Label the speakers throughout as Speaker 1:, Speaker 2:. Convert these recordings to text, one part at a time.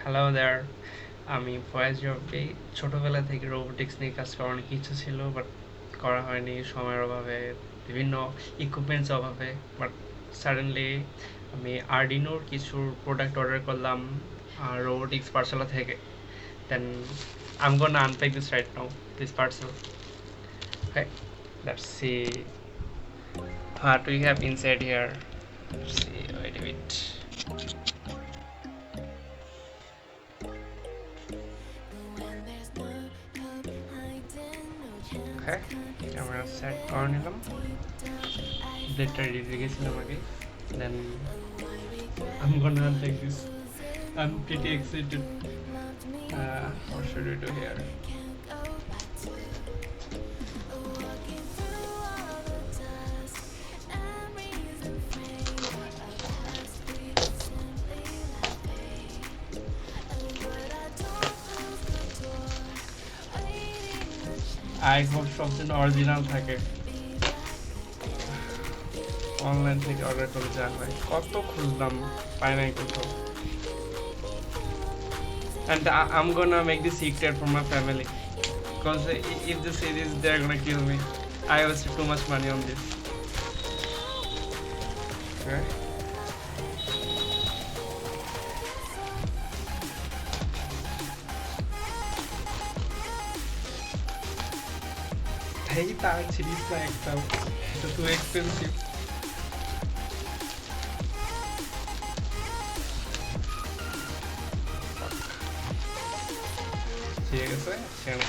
Speaker 1: Hello দেয়ার, আমি ফয়েজ রব্বি। ছোটোবেলা থেকে রোবোটিক্স নিয়ে কাজ করার অনেক ইচ্ছা ছিল, বাট করা হয়নি সময়ের অভাবে, বিভিন্ন ইকুইপমেন্টস অভাবে। বাট সাডেনলি আমি আরডিনোর কিছু প্রোডাক্ট অর্ডার করলাম রোবোটিক্স পার্সেলা থেকে। দেন I'm gonna unpack this right now, this parcel. Okay, let's see what we have inside here. Let's see, wait a bit. Okay, camera set করে নিলাম, ব্লেডটা রেডি হয়ে গেছিল আমাকে। Then I'm gonna unpack this. I'm pretty excited. What should we do here? I hope something original থাকে। Online থেকে order করে যা হয়, কত খুঁজলাম, পাই নাই কোথাও। And I'm gonna make this secret for my family, because if the series, they're gonna kill me. I wasted too much money on this. Okay. এই তার ছিরিস না একটাও, এটা টু এক্সপেন্সিভ। ঠিক আছে, কেন?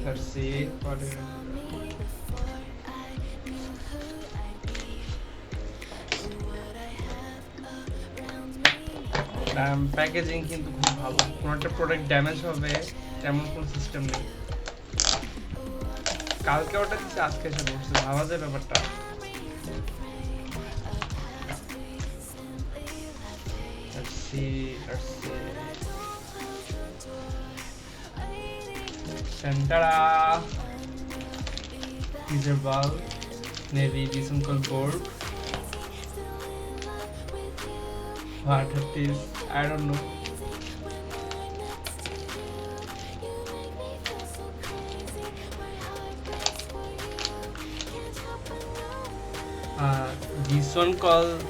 Speaker 1: Let's see what is packaging কিন্তু খুব ভালো, কোনো একটা প্রোডাক্ট ড্যামেজ হবে তেমন কোনো সিস্টেম নেই। কালকে ওটা দিচ্ছে, আজকে এসে বসছে, ভাবা যায় ব্যাপারটা। Let's see. Santara teaser bulb, maybe this one called board. What it is, I don't know. This one called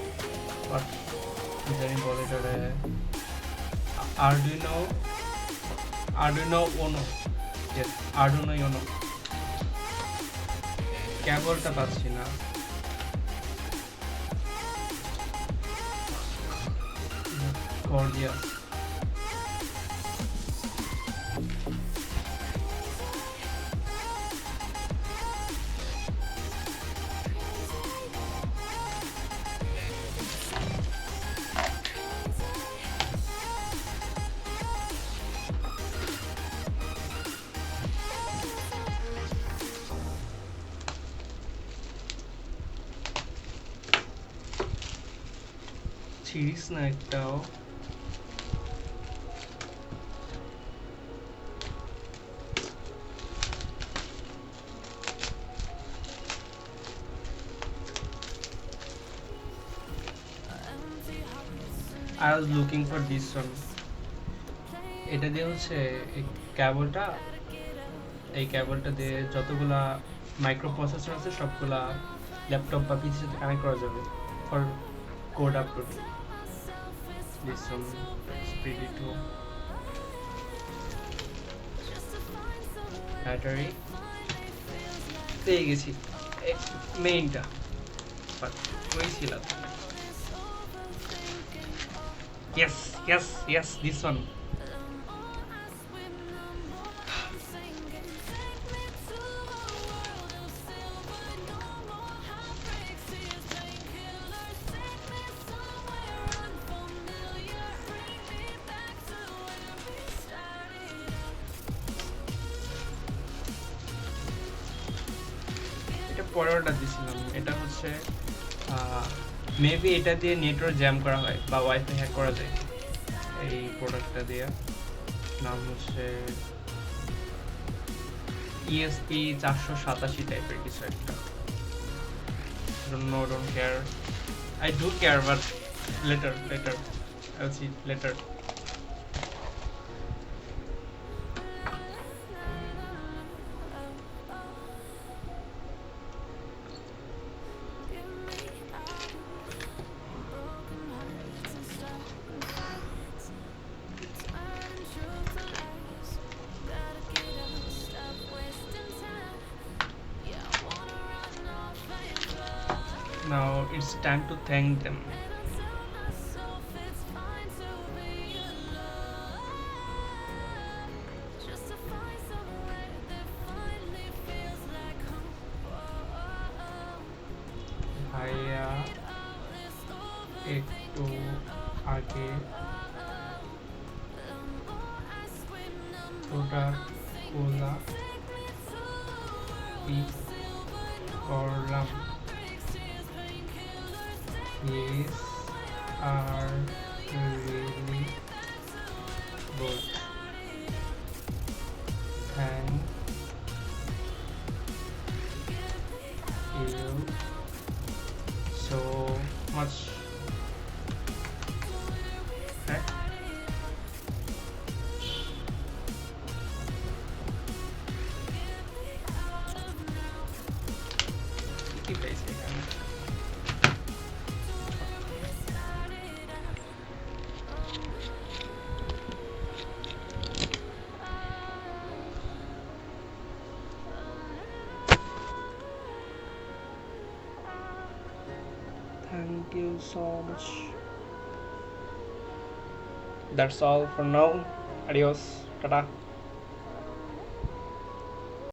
Speaker 1: what? Is any bullet or Arduino Uno. Yes, Arduino Uno. কেবলটা পাচ্ছি না। Gorgeous. ছিড়িস না একটাও। I was looking for this one. এটা দিয়ে হচ্ছে এই কেবলটা দিয়ে যতগুলা মাইক্রো প্রসেসর আছে সবগুলা ল্যাপটপ বা পিসির সাথে কানেক্ট করা যাবে for code upload. This one is pretty too. Battery পেয়ে গেছি, মেইনটা বাট ওই ছিল। Yes, this one. পরে অর্ডার দিয়েছিলাম, এটা হচ্ছে মেবি এটা দিয়ে নেটওয়ার্ক জ্যাম করা হয় বা ওয়াইফাই হ্যাক করা যায়। এই প্রোডাক্টটা দিয়ে নাম হচ্ছে ESP 487 টাইপের কিছু একটা, don't care. I do care, but later. I'll see later. Now it's time to thank them. ভাইয়া একটু আগে প্রোডাক্টগুলা পিক করলাম. These are really good. Thank you so much. Okay. Keep basic. Thank you so much. That's all for now. Adios. Tata.